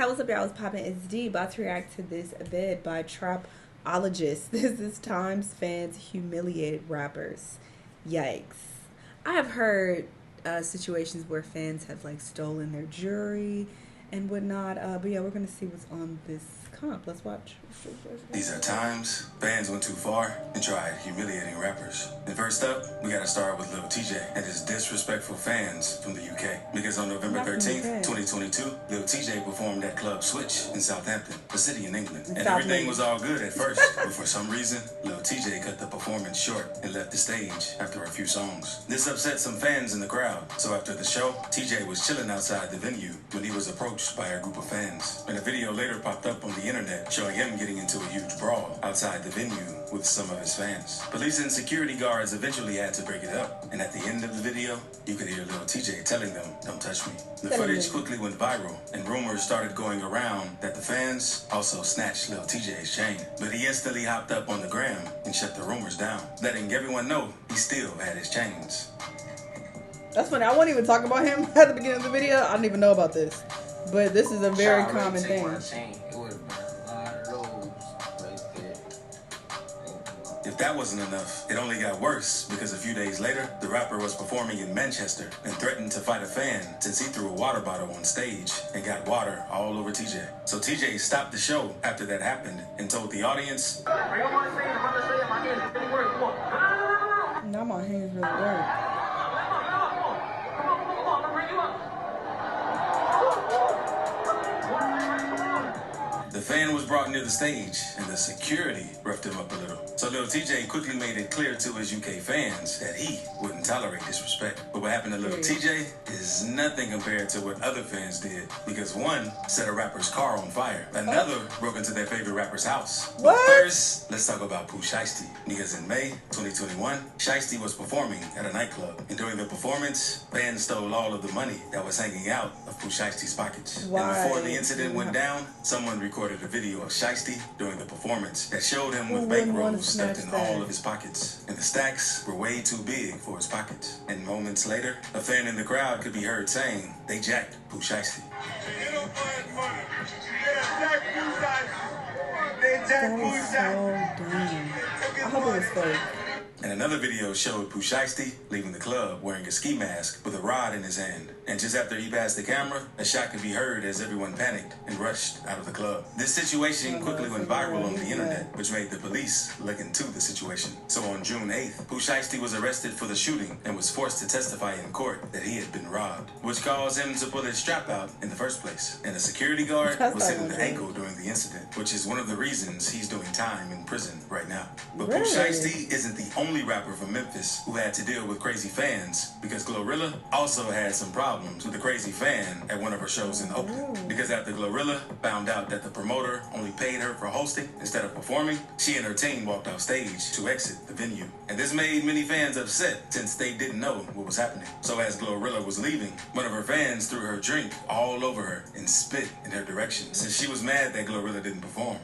Hey, what's up, y'all? It's Poppin' It's D, about to react to this vid by Trapologist. This is Times fans humiliated rappers. Yikes. I have heard situations where fans have like stolen their jewelry and whatnot. But yeah, we're gonna see what's on this comp. Let's watch. These are times fans went too far and tried humiliating rappers. And first up, we gotta start with Lil TJ and his disrespectful fans from the UK. Because on November 13th, 2022, Lil TJ performed at Club Switch in Southampton, a city in England. And everything was all good at first, but for some reason, Lil TJ cut the performance short and left the stage after a few songs. This upset some fans in the crowd. So after the show, TJ was chilling outside the venue when he was approached by a group of fans. And a video later popped up on the internet showing him getting into a huge brawl outside the venue with some of his fans. Police and security guards eventually had to break it up, and at the end of the video, you could hear Lil TJ telling them, "Don't touch me." The footage quickly went viral, and rumors started going around that the fans also snatched Lil TJ's chain. But he instantly hopped up on the gram and shut the rumors down, letting everyone know he still had his chains. That's funny. I won't even talk about him at the beginning of the video. I didn't even know about this. But this is a very common thing. If that wasn't enough, it only got worse because a few days later, the rapper was performing in Manchester and threatened to fight a fan since he threw a water bottle on stage and got water all over TJ. So TJ stopped the show after that happened and told the audience, "Now my hands really work." The fan was brought near the stage, and the security roughed him up a little. So Lil TJ quickly made it clear to his UK fans that he wouldn't tolerate disrespect. But what happened to Lil TJ is nothing compared to what other fans did, because one set a rapper's car on fire, another broke into their favorite rapper's house. What? But first, let's talk about Pooh Shiesty, because in May 2021, Shiesty was performing at a nightclub, and during the performance, fans stole all of the money that was hanging out of Pooh Shiesty's pockets. Why? And before the incident went down, someone recorded a video of Shiesty during the performance that showed him with bankrolls stuffed in all of his pockets. And the stacks were way too big for his pockets. And moments later, a fan in the crowd could be heard saying they jacked Pooh Shiesty. That is so dumb. I hope it was fake. And another video showed Pooh Shiesty leaving the club wearing a ski mask with a rod in his hand. And just after he passed the camera, a shot could be heard as everyone panicked and rushed out of the club. This situation quickly went viral on the internet, which made the police look into the situation. So on June 8th, Pooh Shiesty was arrested for the shooting and was forced to testify in court that he had been robbed, which caused him to pull his strap out in the first place. And a security guard was hit in the ankle during the incident, which is one of the reasons he's doing time in prison right now. But Pooh Shiesty isn't the only rapper from Memphis who had to deal with crazy fans, because Glorilla also had some problems with a crazy fan at one of her shows in Oakland. Because after Glorilla found out that the promoter only paid her for hosting instead of performing, she and her team walked off stage to exit the venue. And this made many fans upset since they didn't know what was happening. So as Glorilla was leaving, one of her fans threw her drink all over her and spit in her direction, since she was mad that Glorilla didn't perform.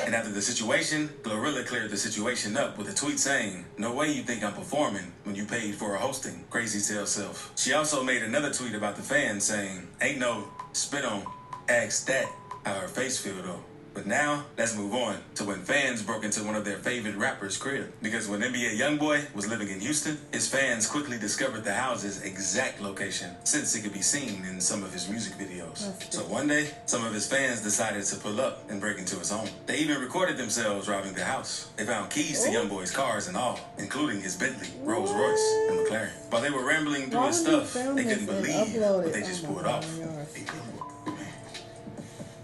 And after the situation, Glorilla cleared the situation up with a tweet saying, "No way you think I'm performing when you paid for a hosting, crazy tail self." She also made another tweet about the fans saying, "Ain't no spit on, ask that how her face feel though." But now, let's move on to when fans broke into one of their favorite rappers' crib. Because when NBA YoungBoy was living in Houston, his fans quickly discovered the house's exact location, since it could be seen in some of his music videos. So one day, some of his fans decided to pull up and break into his home. They even recorded themselves robbing the house. They found keys to YoungBoy's cars and all, including his Bentley, Rolls Royce, and McLaren. While they were rambling through his stuff, they couldn't believe what they just pulled off.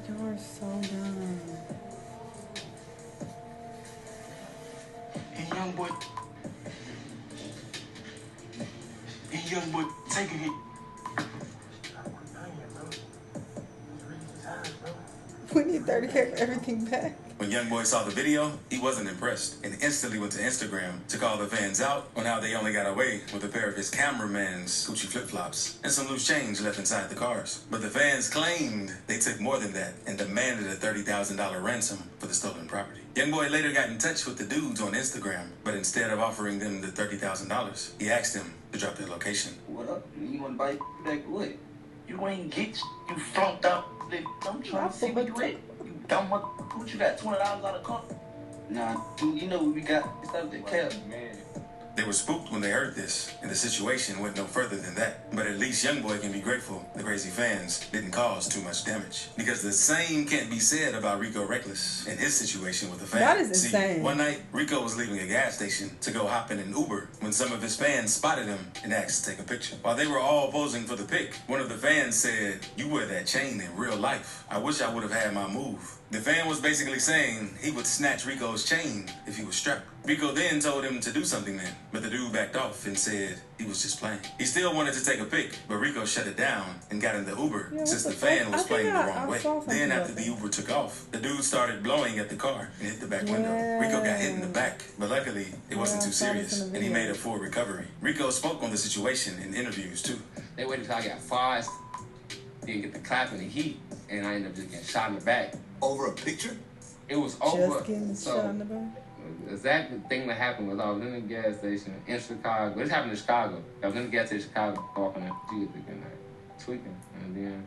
You're so dumb. Young boy taking it. We need 30K for everything back. When YoungBoy saw the video, he wasn't impressed and instantly went to Instagram to call the fans out on how they only got away with a pair of his cameraman's Gucci flip-flops and some loose change left inside the cars. But the fans claimed they took more than that and demanded a $30,000 ransom for the stolen property. YoungBoy later got in touch with the dudes on Instagram, but instead of offering them the $30,000, he asked them to drop their location. What up? You want to buy back what? You ain't get you flunked out. I'm trying to see where you at. You dumb mother. What you got? $20 out of car? Nah, dude, you know what we got? It's out there, cab, man. They were spooked when they heard this, and the situation went no further than that. But at least YoungBoy can be grateful the crazy fans didn't cause too much damage. Because the same can't be said about Rico Reckless and his situation with the fans. That is insane. See, one night, Rico was leaving a gas station to go hop in an Uber when some of his fans spotted him and asked to take a picture. While they were all posing for the pic, one of the fans said, "You wear that chain in real life. I wish I would have had my move." The fan was basically saying he would snatch Rico's chain if he was strapped. Rico then told him to do something then, but the dude backed off and said he was just playing. He still wanted to take a pic, but Rico shut it down and got in the Uber since the fan was playing the wrong way. Then after the Uber took off, the dude started blowing at the car and hit the back window. Rico got hit in the back, but luckily it wasn't too serious and he made a full recovery. Rico spoke on the situation in interviews too. They waited till I got fired, didn't get the clap in the heat, and I ended up just getting shot in the back. Over a picture? It was over. Just getting shot in the back. Exactly the thing that happened was I was in the gas station in Chicago. This happened in Chicago. I was in the gas station in Chicago walking at Jesus and tweaking. And then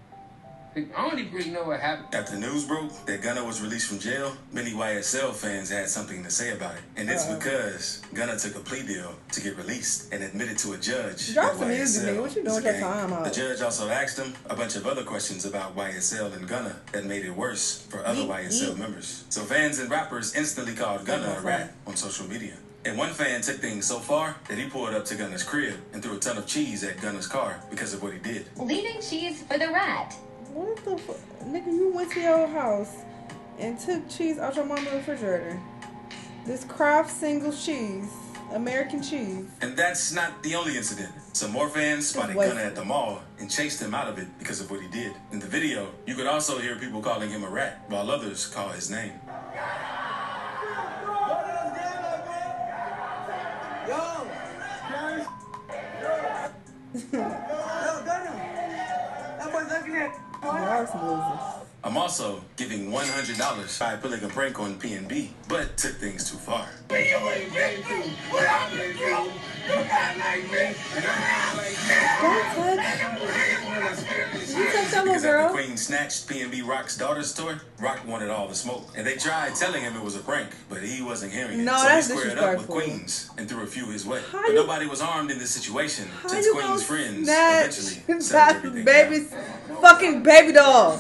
I don't even really know what happened. After the news broke that Gunna was released from jail, many YSL fans had something to say about it. And it's because Gunna took a plea deal to get released and admitted to a judge. Drop some music, nigga. What you doing with your time out? The judge also asked him a bunch of other questions about YSL and Gunna that made it worse for other YSL members. So fans and rappers instantly called Gunna a rat on social media. And one fan took things so far that he pulled up to Gunna's crib and threw a ton of cheese at Gunna's car because of what he did. Leaving cheese for the rat. What the fuck? Nigga, you went to your house and took cheese out your mama's refrigerator. This Kraft single cheese, American cheese. And that's not the only incident. Some more fans spotted Gunna at the mall and chased him out of it because of what he did. In the video, you could also hear people calling him a rat, while others call his name. I'm also giving $100 by pulling a prank on PNB, but took things too far. Because after Queen snatched PNB Rock's daughter's toy, Rock wanted all the smoke. And they tried telling him it was a prank, but he wasn't hearing it. No, so that's he squared up with Queens and threw a few his way. But nobody was harmed in this situation since Queen's friends eventually settled everything baby's fucking baby doll.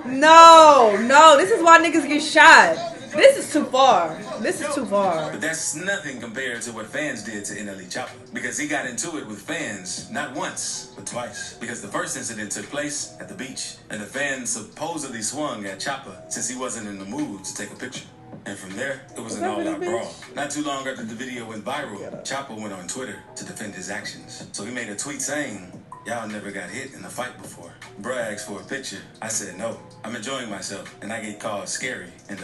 No, this is why niggas get shot. This is too far. But that's nothing compared to what fans did to NLE Choppa. Because he got into it with fans, not once, but twice. Because the first incident took place at the beach, and the fans supposedly swung at Choppa since he wasn't in the mood to take a picture. And from there, it was an all-out brawl. Not too long after the video went viral, Choppa went on Twitter to defend his actions. So he made a tweet saying, "Y'all never got hit in a fight before." Bruh asked for a picture. I said no. I'm enjoying myself, and I get called scary. And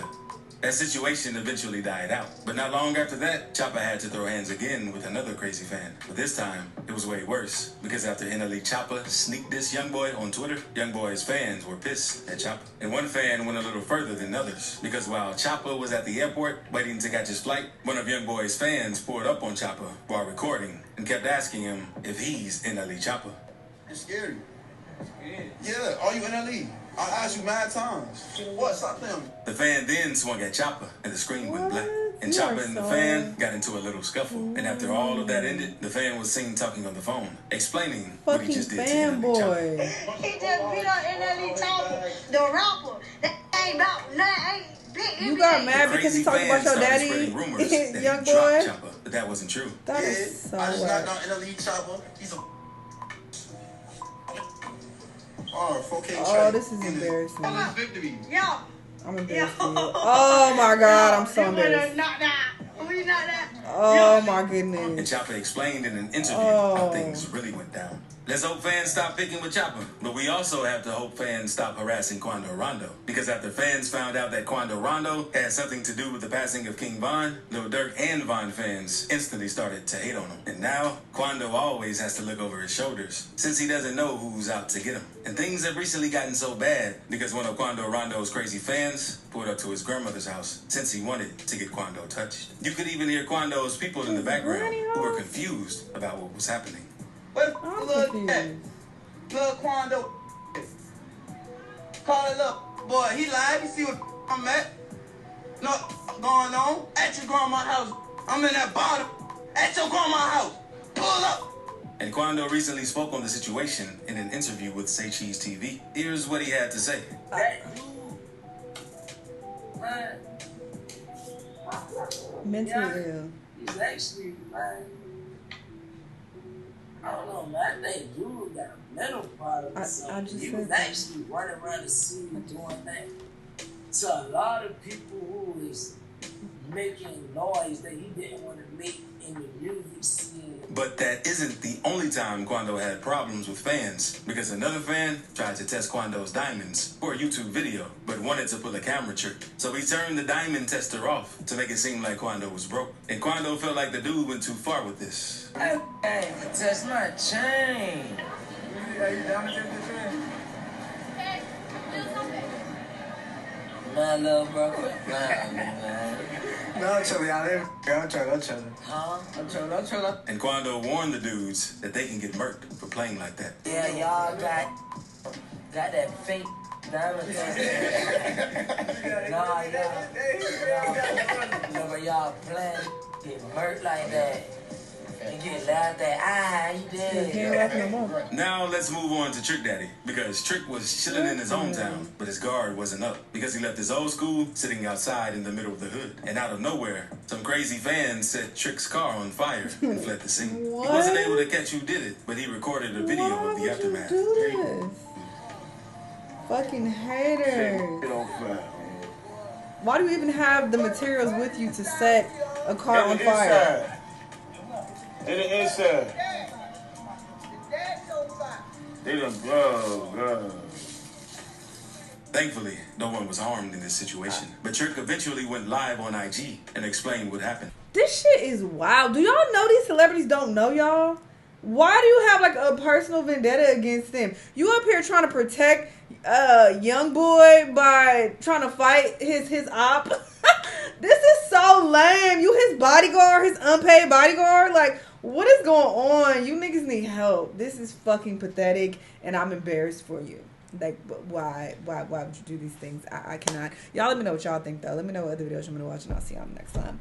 that situation eventually died out. But not long after that, Choppa had to throw hands again with another crazy fan. But this time, it was way worse. Because after NLE Choppa sneaked this YoungBoy on Twitter, YoungBoy's fans were pissed at Choppa. And one fan went a little further than others. Because while Choppa was at the airport waiting to catch his flight, one of YoungBoy's fans pulled up on Choppa while recording and kept asking him if he's NLE Choppa. It's scary. Yeah, are you NLE? I asked you mad times. What? Stop them. The fan then swung at Choppa, and the screen went black. And Choppa and the fan got into a little scuffle. And after all of that ended, the fan was seen talking on the phone, explaining what he just did to NLE Choppa. He just beat up NLE Choppa, the rapper. That ain't about nothing. You got mad because he talked about your daddy, young boy? Choppa, but that wasn't true. That is so I just knocked out NLE Choppa. He's a... Oh, this is embarrassing. Yeah. I'm embarrassed. Oh my God, I'm so embarrassed. Oh my goodness. And Choppa explained in an interview how things really went down. Let's hope fans stop picking with Chopper. But we also have to hope fans stop harassing Quando Rondo. Because after fans found out that Quando Rondo had something to do with the passing of King Von, Lil Durk and Von fans instantly started to hate on him. And now, Quando always has to look over his shoulders, since he doesn't know who's out to get him. And things have recently gotten so bad because one of Quando Rondo's crazy fans pulled up to his grandmother's house since he wanted to get Quando touched. You could even hear Quando's people in the background who were confused about what was happening. What look at? Look, Quando. Call it up. Boy, he lied. You see what I'm at? No, going on? At your grandma's house. I'm in that bottom. At your grandma's house. Pull up. And Quando recently spoke on the situation in an interview with Say Cheese TV. Here's what he had to say. Man, Mentally ill. he's actually, man, I don't know, man. I think dude got a mental problem or something. I just He said was that. actually running around the scene doing that to a lot of people who was making noise that he didn't want to make in the music scene. But that isn't the only time Quando had problems with fans, because another fan tried to test Quando's diamonds for a YouTube video, but wanted to pull a camera trick. So he turned the diamond tester off to make it seem like Quando was broke. And Quando felt like the dude went too far with this. Hey, touch my chain. Are you down to take the train? Man, little bro, quit playing, man. No, chilling out there. I'm chilling. Huh? I'm chilling. And Quando warned the dudes that they can get murked for playing like that. Yeah, y'all got that fake diamond tester. Nah, y'all. Whenever y'all playing, get hurt like that. And get laughed at. You Can't did. laugh no more. Now let's move on to Trick Daddy, because Trick was chilling in his hometown, but his guard wasn't up because he left his old school sitting outside in the middle of the hood. And out of nowhere, some crazy fans set Trick's car on fire and fled the scene. He wasn't able to catch who did it, but he recorded a video Why of the would aftermath. you do this? Fucking haters. Why do you even have the materials with you to set a car on fire? In the inside. They done bro. Thankfully, no one was harmed in this situation. But Trick eventually went live on IG and explained what happened. This shit is wild. Do y'all know these celebrities don't know y'all? Why do you have like a personal vendetta against them? You up here trying to protect young boy by trying to fight his op. This is so lame. You his bodyguard, his unpaid bodyguard. Like, what is going on? You niggas need help. This is fucking pathetic, and I'm embarrassed for you. Like, why would you do these things? I cannot. Y'all let me know what y'all think, though. Let me know what other videos you want to watch, and I'll see y'all next time.